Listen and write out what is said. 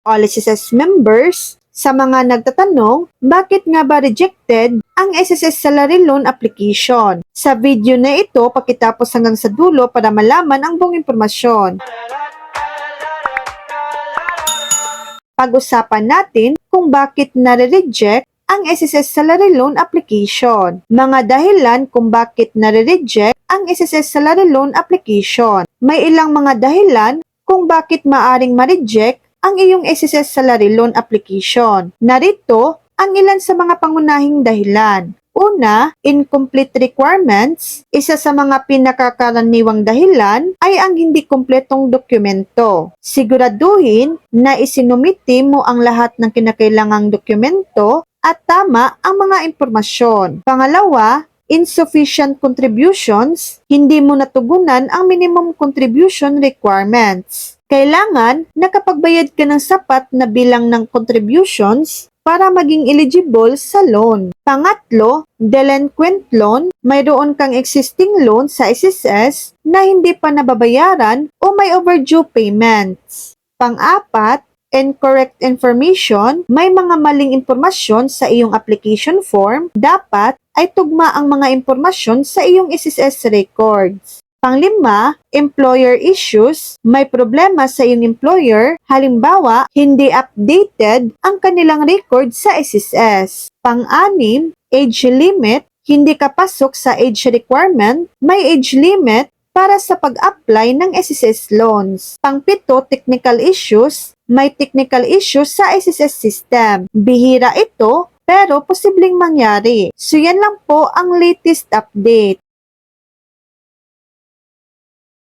All SSS members, sa mga nagtatanong, bakit nga ba rejected ang SSS Salary Loan application? Sa video na ito, pakitapos hanggang sa dulo para malaman ang buong impormasyon. Pag-usapan natin kung bakit nare-reject ang SSS Salary Loan application. Mga dahilan kung bakit nare-reject ang SSS Salary Loan application. May ilang mga dahilan kung bakit maaring ma-reject ang iyong SSS Salary Loan application. Narito ang ilan sa mga pangunahing dahilan. Una, incomplete requirements. Isa sa mga pinakakaraniwang dahilan ay ang hindi kumpletong dokumento. Siguraduhin na isinumiti mo ang lahat ng kinakailangang dokumento at tama ang mga impormasyon. Pangalawa, insufficient contributions. Hindi mo natugunan ang minimum contribution requirements. Kailangan nakapagbayad ka ng sapat na bilang ng contributions para maging eligible sa loan. Pangatlo, delinquent loan. Mayroon kang existing loan sa SSS na hindi pa nababayaran o may overdue payments. Pang-apat, incorrect information. May mga maling impormasyon sa iyong application form. Dapat ay tugma ang mga impormasyon sa iyong SSS records. Panglima, employer issues. May problema sa iyong employer, halimbawa, hindi updated ang kanilang record sa SSS. Pang-anim, age limit. Hindi ka pasok sa age requirement, may age limit para sa pag-apply ng SSS loans. Pang-pito, technical issues. May technical issues sa SSS system. Bihira ito, pero posibleng mangyari. So yan lang po ang latest update.